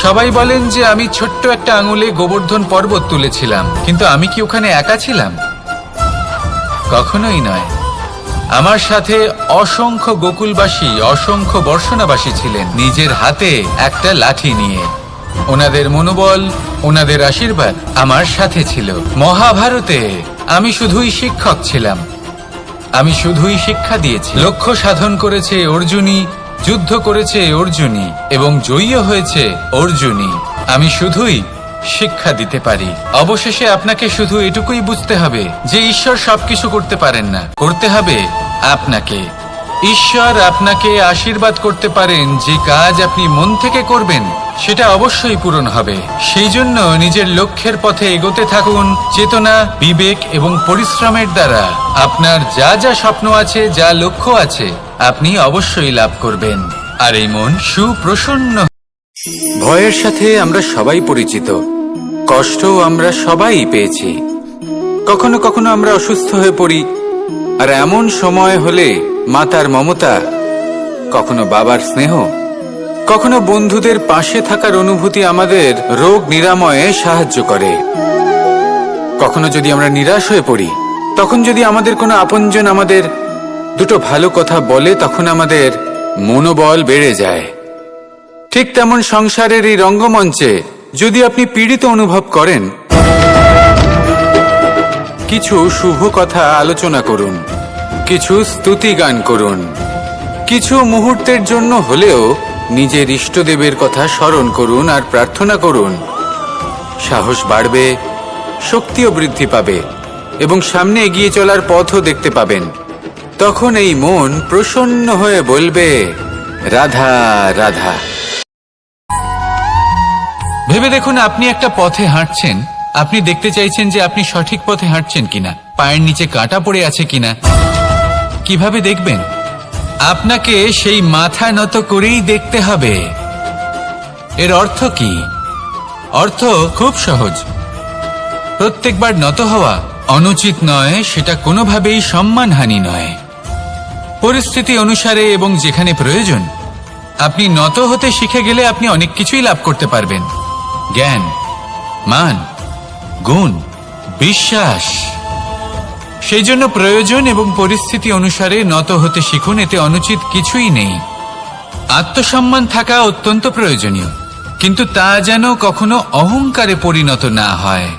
সবাই বলেন যে আমি ছোট্ট একটা আঙুলে গোবর্ধন পর্বত তুলেছিলাম, কিন্তু আমি কি ওখানে একা ছিলাম? কখনোই নয়। আমার সাথে অসংখ্য গোকুলবাসী, অসংখ্য বর্ষণাবাসী ছিলেন, নিজের হাতে একটা লাঠি নিয়ে। ওনাদের মনোবল, ওনাদের আশীর্বাদ আমার সাথে ছিল। মহাভারতে আমি শুধুই শিক্ষক ছিলাম, আমি শুধুই শিক্ষা দিয়েছি। লক্ষ্য সাধন করেছে অর্জুনই, যুদ্ধ করেছে অর্জুনই এবং জয়ী হয়েছে অর্জুনই। আমি শুধুই শিক্ষা দিতে পারি। অবশেষে আপনাকে শুধু এটুকুই বুঝতে হবে যে ঈশ্বর সবকিছু করতে পারেন না, করতে হবে আপনাকে। ঈশ্বর আপনাকে আশীর্বাদ করতে পারেন, যে কাজ আপনি মন থেকে করবেন সেটা অবশ্যই পূরণ হবে। সেই জন্য নিজের লক্ষ্যের পথে এগোতে থাকুন। চেতনা, বিবেক এবং পরিশ্রমের দ্বারা আপনার যা যা স্বপ্ন আছে, যা লক্ষ্য আছে, আপনি অবশ্যই লাভ করবেন। আর এই মন সুপ্রসন্ন। ভয়ের সাথে আমরা সবাই পরিচিত, কষ্টও আমরা সবাই পেয়েছি। কখনো কখনো আমরা অসুস্থ হয়ে পড়ি, আর এমন সময় হলে মাতার মমতা, কখনো বাবার স্নেহ, কখনো বন্ধুদের পাশে থাকার অনুভূতি আমাদের রোগ নিরাময়ে সাহায্য করে। কখনো যদি আমরা নিরাশ হয়ে পড়ি, তখন যদি আমাদের কোনো আপনজন আমাদের দুটো ভালো কথা বলে, তখন আমাদের মনোবল বেড়ে যায়। ঠিক তেমন সংসারের এই রঙ্গমঞ্চে যদি আপনি পীড়িত অনুভব করেন, কিছু শুভ কথা আলোচনা করুন, কিছু স্তুতি গান করুন, কিছু মুহূর্তের জন্য হলেও নিজের ইষ্টদেবের কথা স্মরণ করুন আর প্রার্থনা করুন। সাহস বাড়বে, শক্তিও বৃদ্ধি পাবে এবং সামনে এগিয়ে চলার পথও দেখতে পাবেন। তখন এই মন প্রসন্ন হয়ে বলবে, রাধা রাধা। ভেবে দেখুন, আপনি একটা পথে হাঁটছেন, আপনি দেখতে চাইছেন যে আপনি সঠিক পথে হাঁটছেন কিনা, পায়ের নিচে কাঁটা পড়ে আছে কিনা। কিভাবে দেখবেন? আপনাকে সেই মাথা নত করেই দেখতে হবে। এর অর্থ কি? অর্থ খুব সহজ। প্রত্যেকবার নত হওয়া অনুচিত নয়, সেটা কোনোভাবেই সম্মানহানি নয়। পরিস্থিতি অনুসারে এবং যেখানে প্রয়োজন আপনি নত হতে শিখে গেলে আপনি অনেক কিছুই লাভ করতে পারবেন। জ্ঞান, মান, গুণ, বিশ্বাস। সেই জন্য প্রয়োজন এবং পরিস্থিতি অনুসারে নত হতে শিখুন, এতে অনুচিত কিছুই নেই। আত্মসম্মান থাকা অত্যন্ত প্রয়োজনীয়, কিন্তু তা যেন কখনো অহংকারে পরিণত না হয়।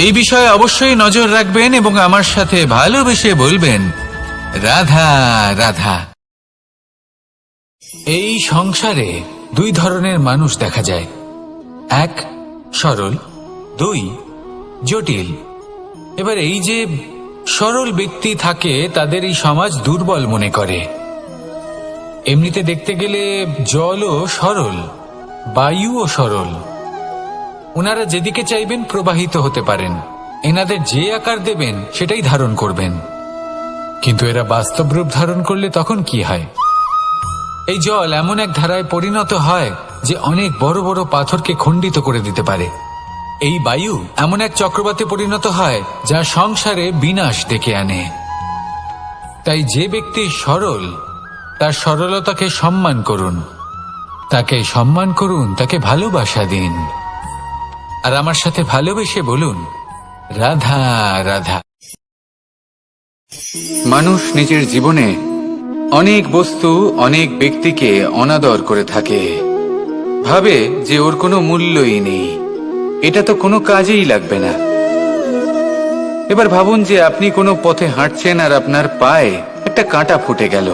এই বিষয়ে অবশ্যই নজর রাখবেন এবং আমার সাথে ভালোবেসে বলবেন, রাধা রাধা। এই সংসারে দুই ধরনের মানুষ দেখা যায়, এক সরল, দুই জটিল। এবার এই যে সরল ব্যক্তি থাকে, তাদের এই সমাজ দুর্বল মনে করে। এমনিতে দেখতে গেলে জলও সরল, বায়ুও সরল। ওনারা যেদিকে চাইবেন প্রবাহিত হতে পারেন, এনাদের যে আকার দেবেন সেটাই ধারণ করবেন। কিন্তু এরা বাস্তব রূপ ধারণ করলে তখন কি হয়? এই জল এমন এক ধারায় পরিণত হয় যে অনেক বড় বড় পাথরকে খণ্ডিত করে দিতে পারে। এই বায়ু এমন এক চক্রবাতে পরিণত হয় যা সংসারে বিনাশ ডেকে আনে। তাই যে ব্যক্তি সরল, তার সরলতাকে সম্মান করুন, তাকে সম্মান করুন, তাকে ভালোবাসা দিন। আর আমার সাথে ভালোবেসে বলুন, রাধা রাধা। মানুষ নিজের জীবনে অনেক বস্তু, অনেক ব্যক্তিকে অনাদর করে থাকে, ভাবে যে ওর কোনো মূল্যই নেই, এটা তো কোনো কাজেই লাগবে না। এবার ভাবুন যে আপনি কোনো পথে হাঁটছেন আর আপনার পায়ে একটা কাঁটা ফুটে গেল।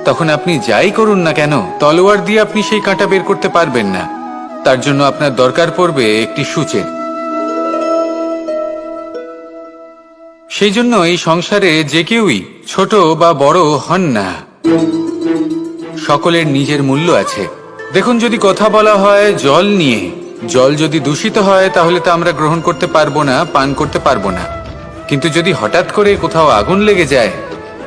তখন আপনি যাই করুন না কেন, তলোয়ার দিয়ে আপনি সেই কাঁটা বের করতে পারবেন না। তার জন্য আপনার দরকার পড়বে একটি সূচের। সেই জন্য এই সংসারে যে কেউই ছোট বা বড় হন না, সকলের নিজের মূল্য আছে। দেখুন, যদি কথা বলা হয় জল নিয়ে, জল যদি দূষিত হয় তাহলে তা আমরা গ্রহণ করতে পারবো না, পান করতে পারবো না। কিন্তু যদি হঠাৎ করে কোথাও আগুন লেগে যায়,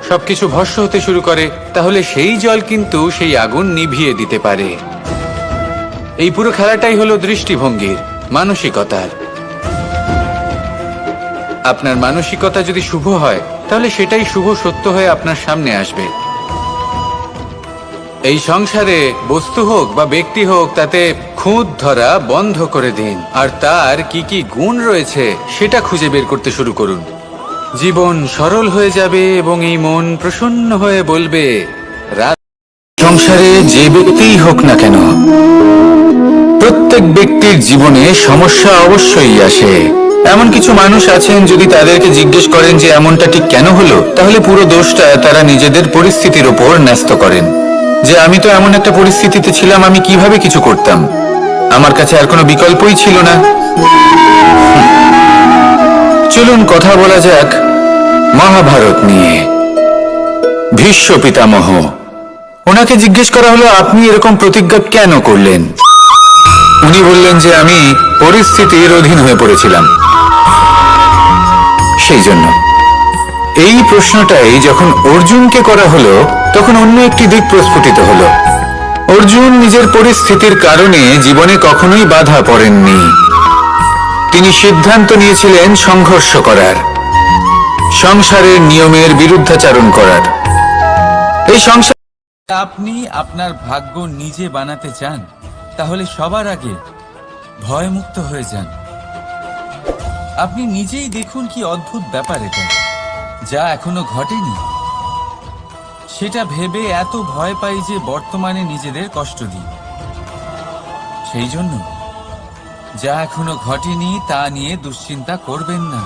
সবকিছু ভস্ম হতে শুরু করে, তাহলে সেই জল কিন্তু সেই আগুন নিভিয়ে দিতে পারে। এই পুরো খেলাটাই হলো দৃষ্টিভঙ্গির, মানসিকতার। আপনার মানসিকতা যদি শুভ হয়, তাহলে সেটাই শুভ সত্য হয়ে আপনার সামনে আসবে। এই সংসারে বস্তু হোক বা ব্যক্তি হোক, তাতে খুঁত ধরা বন্ধ করে দিন, আর তার কি কি গুণ রয়েছে সেটা খুঁজে বের করতে শুরু করুন। জীবন সরল হয়ে যাবে এবং এই মন প্রসন্ন হয়ে বলবে, সংসারে যে ব্যক্তিই হোক না কেন, প্রত্যেক ব্যক্তির জীবনে সমস্যা অবশ্যই আসে। এমন কিছু মানুষ আছেন, যদি তাদেরকে জিজ্ঞেস করেন যে এমনটা ঠিক কেন হলো, তাহলে পুরো দোষটা তারা নিজেদের পরিস্থিতির উপর ন্যস্ত করেন। যে আমি তো এমন একটা পরিস্থিতিতে ছিলাম, আমি কিভাবে কিছু করতাম, আমার কাছে আর কোনো বিকল্পই ছিল না। চলুন কথা বলা যাক মহাভারত নিয়ে। ভীষ্ম পিতামহ, ওনাকে জিজ্ঞেস করা হলো, আপনি এরকম প্রতিজ্ঞা কেন করলেন? উনি বললেন যে আমি পরিস্থিতির অধীন হয়ে পড়েছিলাম, সেই জন্য। এই প্রশ্নটাই যখন অর্জুনকে করা হলো, তখন অন্য একটি দিক প্রস্ফুটিত হলো। অর্জুন নিজের পরিস্থিতির কারণে জীবনে কখনোই বাধা পড়েননি। তিনি সিদ্ধান্ত নিয়েছিলেন সংঘর্ষ করার, সংসারের নিয়মের বিরুদ্ধাচারণ করার। এই সংসার আপনি আপনার ভাগ্য নিজে বানাতে চান, তাহলে সবার আগে ভয়মুক্ত হয়ে যান। আপনি নিজেই দেখুন কি অদ্ভুত ব্যাপার এটা, যা এখনো ঘটেনি সেটা ভেবে এত ভয় পাই যে বর্তমানে নিজেদের কষ্ট দিই। সেই জন্য যা এখনো ঘটেনি তা নিয়ে দুশ্চিন্তা করবেন না।